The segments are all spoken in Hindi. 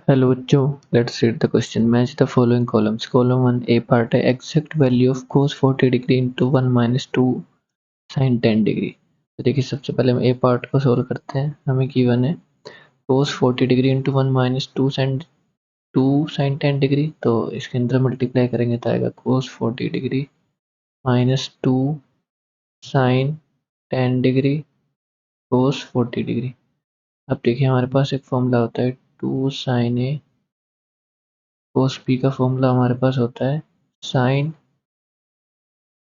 Hello बच्चों, let's read the question. Match the following columns. Column 1 A part है exact value of cos 40 degree into 1 minus 2 sin 10 degree. तो देखिए सबसे पहले हम A part को सोल्व करते हैं. हमें गिवन है cos 40 degree into 1 minus 2 sin 10 degree. तो इसके अंदर मल्टीप्लाई करेंगे तो आएगा cos 40 degree minus 2 sin 10 degree cos 40 degree. अब देखिए हमारे पास एक फॉर्मूला होता है 2 sin A cos B का फॉर्मूला हमारे पास होता है sin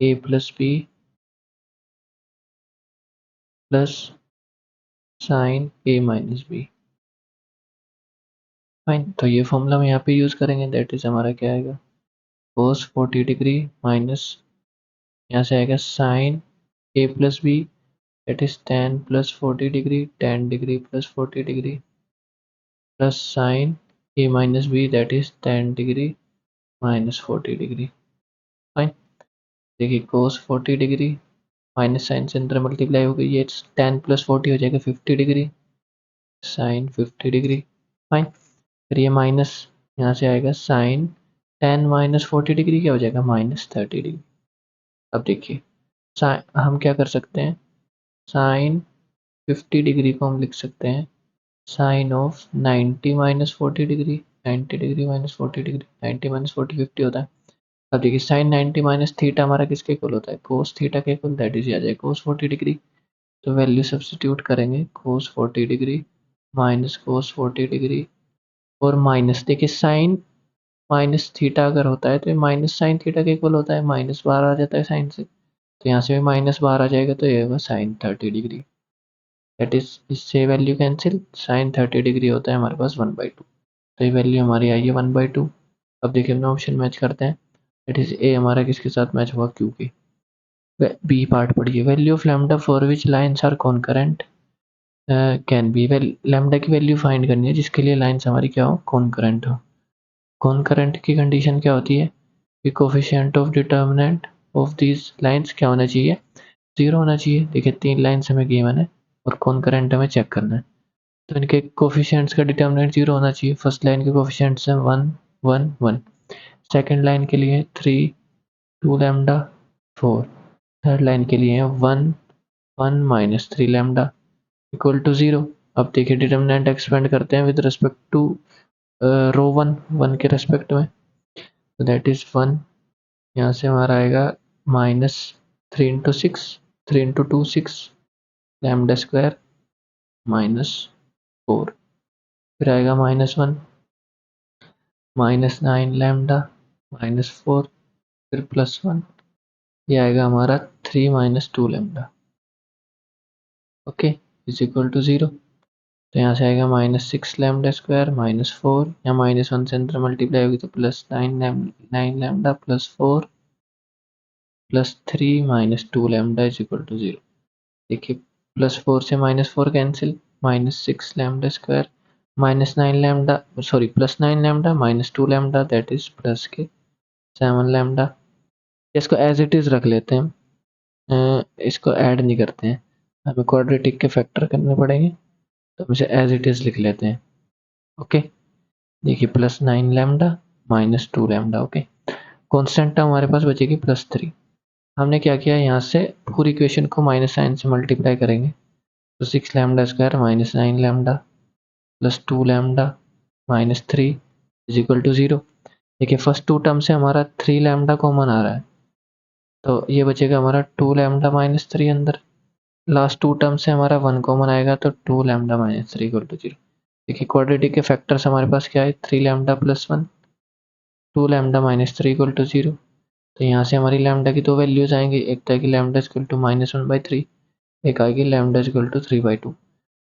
A plus B plus sine A minus B. Fine, तो ये फॉर्मूला हम यहाँ पे यूज करेंगे. दैट इज हमारा क्या आएगा cos 40 डिग्री माइनस यहाँ से आएगा sine A plus B that is tan plus 40 degree tan degree plus 40 degree plus sine A minus B that is tan degree minus 40 degree. Fine, देखिए cos 40 डिग्री माइनस साइन से अंदर मल्टीप्लाई हो गई, ये tan प्लस 40 हो जाएगा 50 डिग्री साइन 50 डिग्री. फाइन, फिर ये माइनस यहाँ से आएगा साइन 10 माइनस 40 डिग्री क्या हो जाएगा माइनस 30 डिग्री. अब देखिए हम क्या कर सकते हैं, साइन 50 डिग्री को हम लिख सकते हैं sine of 90 minus 40 degree. 90 degree minus 40 degree, 90 minus 40 50 होता है. अब देखिए साइन 90 माइनस थीटा हमारा किसके इक्वल होता है कोस थीटा के इक्वल, दैट इज आ जाएगा कोस 40 डिग्री. तो वैल्यू सब्स्टिट्यूट करेंगे कोस 40 डिग्री माइनस कोस 40 डिग्री और माइनस, देखिए साइन माइनस थीटा अगर होता है तो माइनस साइन थीटा के इक्वल होता है, माइनस बाहर आ जाता है साइन से, तो यहाँ से भी माइनस बाहर आ जाएगा तो ये होगा साइन 30 डिग्री. दैट इज इससे वैल्यू कैंसिल, साइन 30 डिग्री होता है हमारे पास 1/2. तो ये वैल्यू हमारी आई है 1/2. अब देखिए हम ऑप्शन मैच करते हैं. दैट इज ए हमारा किसके साथ मैच हुआ क्यू के. बी पार्ट पढ़िए. Value of lambda for which lines are concurrent can be. Lambda की वैल्यू फाइंड करनी है जिसके लिए लाइन्स हमारी क्या हो कॉन्करेंट हो. कॉन्करेंट की कंडीशन क्या होती है कि coefficient of determinant of these lines क्या होना चाहिए 0 होना चाहिए. देखिए 3 लाइन्स हमें गिवन है और कॉन्करेंट हमें चेक करना है, तो इनके कोफिशिएंट्स का डिटर्मिनेंट 0 होना चाहिए. फर्स्ट लाइन के कोफिशिएंट्स हैं 1 1 1, सेकेंड लाइन के लिए 3 2 लैम्डा 4, थर्ड लाइन के लिए 1 1 माइनस 3 लैम्डा इक्वल टू 0. अब देखिए डिटर्मिनेंट एक्सपेंड करते हैं विद रिस्पेक्ट टू रो 1 के रेस्पेक्ट में, तो दैट इज 1. यहाँ से हमारा आएगा minus 3 into 6, 3 into 2 6 lambda square minus 4, फिर आएगा -1 -9 लैम्डा -4 फिर +1, ये आएगा हमारा 3 -2 lambda. Okay, is equal to 0. तो यहाँ से आएगा -6 लैम्डा स्क्वायर -4, या -1 से अंदर मल्टीप्लाई होगी तो +9 lambda +4 +3 -2 lambda is equal to 0. देखिए +4 से -4 cancel, -6 lambda square -9 lambda sorry +9 lambda -2 lambda that is plus के 7 लैम्डा. इसको एज इट इज रख लेते हैं, इसको ऐड नहीं करते हैं, हमें क्वाड्रेटिक के फैक्टर करने पड़ेंगे, तो हम इसे एज इट इज लिख लेते हैं. ओके, देखिए +9 lambda -2 lambda. Okay, constant term हमारे पास बचेगी +3. हमने क्या किया, यहाँ से पूरी इक्वेशन को माइनस साइन से मल्टीप्लाई करेंगे, तो 6 lambda square -9 lambda +2 lambda -3 is equal to 0. देखिए फर्स्ट 2 टर्म से हमारा 3 लैम्डा कॉमन आ रहा है, तो ये बचेगा हमारा 2 लैम्डा -3 अंदर. लास्ट 2 टर्म से हमारा 1 कॉमन आएगा तो 2 लैम्डा -3 इक्वल टू 0. देखिए क्वाड्रेटिक के फैक्टर्स हमारे पास क्या है 3 लैम्डा +1 2 लैम्डा -3 इक्वल टू 0. तो यहाँ से हमारी लैम्डा की दो वैल्यूज आएंगी, एक तो आएगी लैम्डा इक्वल टू -1/3, एक आएगी लैम्डा इक्वल टू 3/2.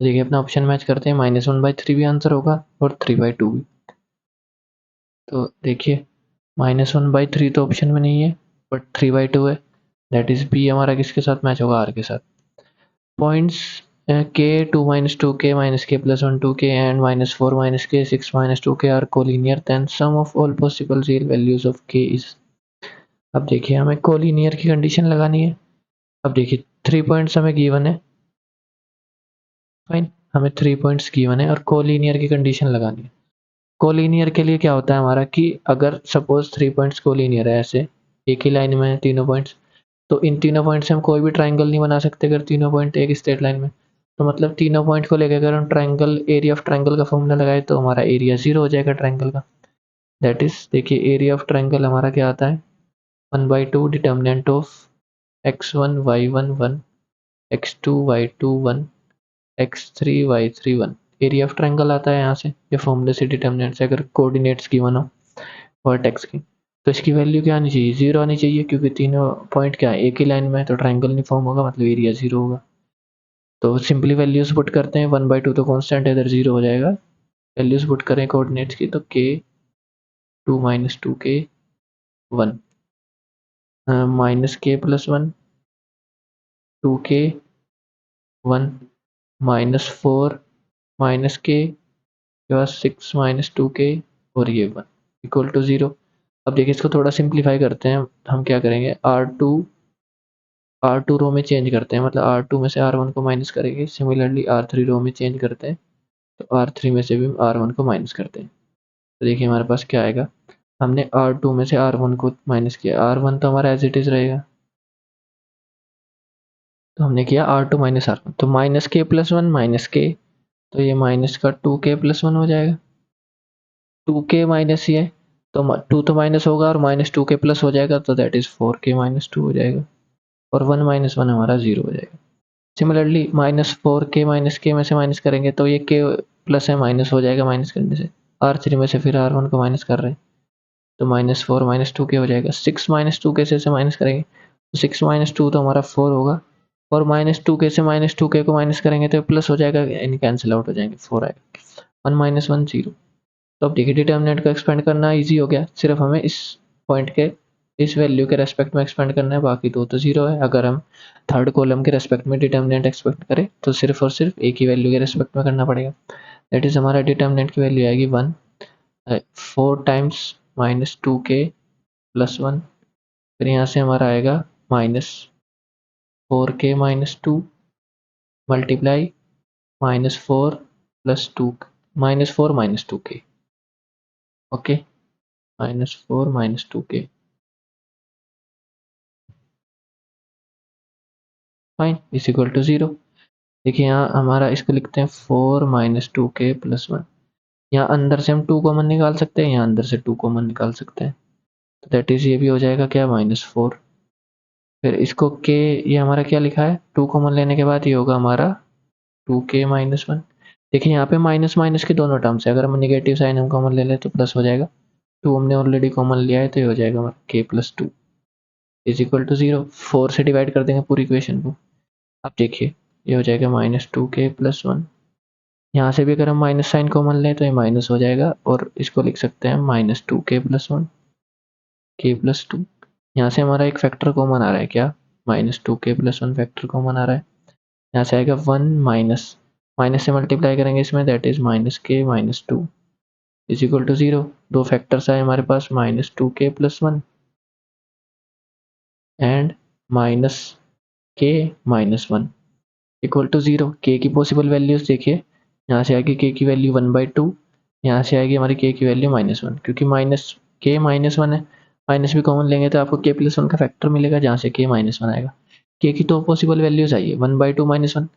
देखिए अपना ऑप्शन मैच करते हैं, -1/3 भी आंसर होगा और 3/2 भी. तो देखिए -1/3 तो ऑप्शन में नहीं है बट 3/2 है, दैट इज बी हमारा किसके साथ मैच होगा आर के साथ. Points k 2 - 2k - k + 1 2k and -4 - k 6 - 2k are collinear, then sum of all possible real values of k is. अब देखिए हमें कोलिनियर की कंडीशन लगानी है. अब देखिए 3 पॉइंट्स हमें गिवन है, फाइन, हमें 3 पॉइंट्स गिवन है और कोलिनियर की कंडीशन लगानी है. कोलिनियर के लिए क्या होता है हमारा कि अगर सपोज 3 पॉइंट्स कोलिनियर है, ऐसे एक ही लाइन में है तीनों पॉइंट्स, तो इन तीनों पॉइंट से हम कोई भी ट्राइंगल नहीं बना सकते अगर तीनों पॉइंट एक स्ट्रेट लाइन में। तो मतलब तीनों पॉइंट को लेकर अगर हम ट्राइंगल एरिया ऑफ ट्राइंगल का फॉर्मूला लगाए तो हमारा एरिया 0 हो जाएगा ट्राइंगल का। दैट इज, देखिए एरिया ऑफ ट्राइंगल हमारा क्या आता है, 1/2 determinant of x1 y1 1, x2 y2 1, x3 y3 1। Area of triangle आता है यहाँ से, ये फॉर्मूले से डिटर्मिनेंट से अगर कोऑर्डिनेट्स गिवन हो वर्टेक्स की, तो इसकी वैल्यू क्या आनी चाहिए, 0 आनी चाहिए, क्योंकि तीनों पॉइंट क्या है एक ही लाइन में है, तो ट्राइंगल नहीं फॉर्म होगा, मतलब एरिया 0 होगा। तो सिंपली वैल्यूज पुट करते हैं, 1/2 तो कांस्टेंट है, इधर 0 हो जाएगा। वैल्यूज पुट करें कोऑर्डिनेट्स की, तो k 2 - 2k 1, -k+1 2k 1 -4 -k के बाद 6 - 2k और ये 1 इक्वल टू 0। अब देखिए इसको थोड़ा सिंप्लीफाई करते हैं, हम क्या करेंगे, R2 रो में चेंज करते हैं, मतलब R2 में से R1 को माइनस करेंगे। सिमिलरली R3 रो में चेंज करते हैं, तो R3 में से भी R1 को माइनस करते हैं। तो देखिए हमारे पास क्या आएगा, हमने R2 में से R1 को माइनस किया, R1 तो हमारा एज इट इज रहेगा, तो हमने किया R2 - R1, तो -k+1 -k, तो ये माइनस का 2k+1 हो जाएगा। 2k माइनस ये, तो 2 तो माइनस होगा और -2k प्लस हो जाएगा, तो दैट इज 4k - 2 हो जाएगा, और 1 - 1 हमारा 0 हो जाएगा। सिमिलरली -4k -k में से माइनस करेंगे तो ये k प्लस है, माइनस हो जाएगा माइनस करने से। R3 में से फिर R1 को माइनस कर रहे हैं, तो -4 - 2k हो जाएगा। 6 - 2k से माइनस करेंगे, तो 6 - 2 तो हमारा 4 होगा, और -2k से -2k को माइनस करेंगे तो प्लस हो जाएगा, यानी कैंसिल आउट हो जाएंगे, 4 आएगा। 1 - 1 0। तो अब देखिए डिटर्मिनेंट को एक्सपेंड करना ईजी हो गया, सिर्फ हमें इस पॉइंट के इस वैल्यू के रेस्पेक्ट में एक्सपेंड करना है, बाकी दो तो 0 है। अगर हम थर्ड कॉलम के रेस्पेक्ट में डिटर्मिनेंट एक्सपेक्ट करें तो सिर्फ और सिर्फ एक ही वैल्यू के रेस्पेक्ट में करना पड़ेगा। दैट इज हमारा डिटर्मिनेंट की वैल्यू आएगी 1, 4 टाइम्स -2k + 1, फिर यहाँ से हमारा आएगा -4k - 2 multiply -4 + 2 -4 - 2k, okay, -4 - 2k, fine, is equal to 0। देखिए यहाँ हमारा इसको लिखते हैं 4 - 2k + 1, यहाँ अंदर से हम 2 कॉमन निकाल सकते हैं, यहाँ अंदर से 2 कॉमन निकाल सकते हैं, तो दैट इज ये भी हो जाएगा क्या, -4। फिर इसको k, ये हमारा क्या लिखा है, 2 कॉमन लेने के बाद ये होगा हमारा 2k - 1। देखिए यहाँ पे माइनस माइनस के दोनों टर्म्स है, अगर हम नेगेटिव साइन हम कॉमन ले लें तो प्लस हो जाएगा, 2 हमने ऑलरेडी कॉमन लिया है, तो ये हो जाएगा हमारा k + 2 इज इक्वल टू 0। 4 से डिवाइड कर देंगे पूरी इक्वेशन को। अब देखिए ये हो जाएगा -2k + 1, यहाँ से भी अगर हम माइनस साइन कॉमन लें तो ये माइनस हो जाएगा, और इसको लिख सकते हैं -2k + 1 k + 2। यहाँ से हमारा एक फैक्टर कॉमन आ रहा है, क्या, -2k + 1 फैक्टर कॉमन आ रहा है, यहाँ से आएगा 1 माइनस, माइनस से मल्टीप्लाई करेंगे इसमें, that is -k - 2 is equal to 0। दो फैक्टर्स आए हमारे पास, -2k + 1 and -k - 1 equal to 0। k की पॉसिबल वैल्यूज देखिए, यहाँ से आएगी k की वैल्यू 1/2, यहाँ से आएगी हमारी k की वैल्यू -1, क्योंकि k -1 है, माइनस भी कॉमन लेंगे तो आपको k + 1 का फैक्टर मिलेगा, जहाँ से k -1 आएगा। k की तो पॉसिबल वैल्यूज आई है 1/2 -1।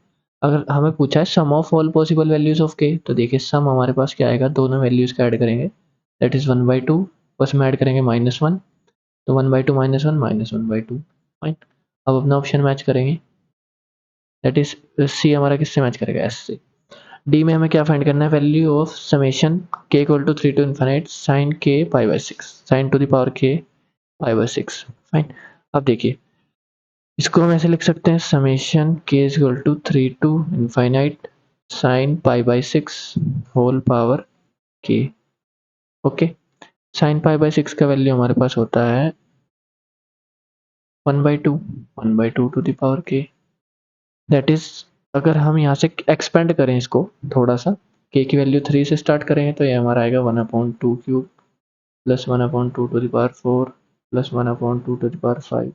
अगर हमें पूछा है sum of all possible values of k, तो देखिए सम हमारे पास क्या आएगा, दोनों वैल्यूज का ऐड करेंगे, दैट इज 1/2, बस में ऐड करेंगे -1, तो 1/2 -1 -1/2, फाइन। अब अपना ऑप्शन मैच करेंगे, दैट इज सी हमारा किससे मैच करेगा, एस से। डी में हमें क्या फाइंड करना है, value of summation k = 3 to ∞ sin k π/6, sin to the power k π/6, fine. अब देखिए इसको हम ऐसे लिख सकते हैं, summation k = 3 to ∞ sin π/6 whole power k, okay. sin π/6 का वैल्यू हमारे पास होता है 1/2, 1/2 to the power k, that is, अगर हम यहाँ से एक्सपेंड करें इसको थोड़ा सा, k की वैल्यू 3 से स्टार्ट करेंगे तो ये हमारा आएगा 1/2³ + 1/2 to the power 4 + 1/2 to the power 5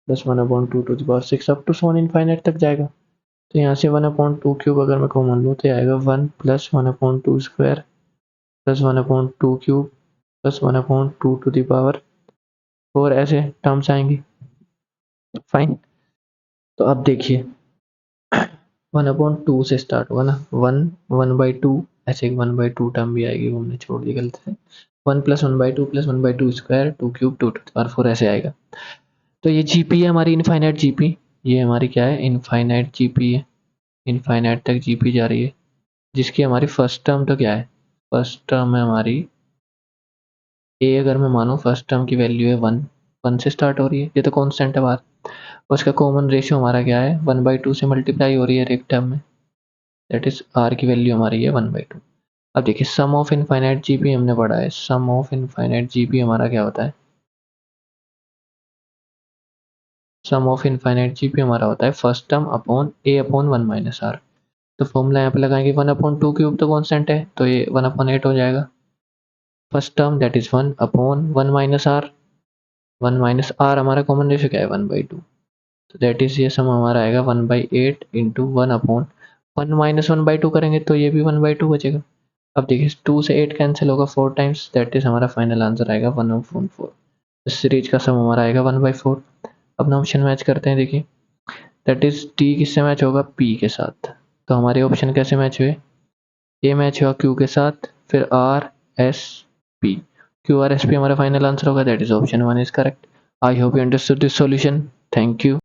+ 1/2 to the power 6 up to सोन इनफाइनाइट तक जाएगा। तो यहाँ से 1/2³ अगर मैं कॉमन लूँ तो आएगा 1 + 1/2² plus 1/2 cube plus 1/2 to the power 4 ऐसे टर्म्स आएंगी। फाइन। तो अब देखिए 1/2 से स्टार्ट होगा ना, 1/2 ऐसे एक 1/2 टर्म भी आएगी, वो हमने छोड़ दी गलती से। 1 plus 1/2 plus 1/2 square 2 cube 2 to power 4 ऐसे आएगा। तो ये जीपी है हमारी इनफाइनाइट जीपी, ये हमारी क्या है इनफाइनाइट जीपी है, इनफाइनाइट तक जीपी जा रही है, जिसकी हमारी फर्स्ट टर्म तो क्या है, फर्स्ट टर्म है हमारी ए, अगर मैं मानूँ फर्स्ट टर्म की वैल्यू है 1, 1 से स्टार्ट हो रही है, ये तो कॉन्स्टेंट है बाहर। उसका कॉमन रेशियो हमारा क्या है 1/2 से मल्टीप्लाई हो रही है एक टर्म में, दैट इज आर की वैल्यू हमारी है 1/2। अब देखिए सम ऑफ इनफाइनाइट जीपी हमने पढ़ा है, सम ऑफ इनफाइनाइट जीपी हमारा क्या होता है, सम ऑफ इनफाइनाइट जीपी हमारा होता है first term upon a upon 1 minus r. तो फॉर्मूला यहाँ पे लगाएंगे 1/2 क्यूब तो कॉन्स्टेंट है, तो ये 1/8 हो जाएगा। First term that is 1 upon 1 minus r, 1 minus r हमारा कॉमन रेशियो क्या है 1/2, तो दैट इज ये सम हमारा आएगा 1/8 इंटू 1 अपॉन 1 माइनस 1/2 करेंगे तो ये भी 1/2 बचेगा। अब देखिए 2 से 8 कैंसिल होगा 4 टाइम्स, दैट इज हमारा फाइनल आंसर आएगा 1/4। इस सीरीज का सम हमारा आएगा 1/4। अपना ऑप्शन मैच करते हैं, देखिए दैट इज टी किससे मैच होगा पी के साथ, तो हमारे ऑप्शन कैसे मैच हुए, ए मैच हुआ क्यू के साथ, फिर R S P, Q R S P हमारा फाइनल आंसर होगा, that is option 1 is correct. I hope you understood this solution, thank you.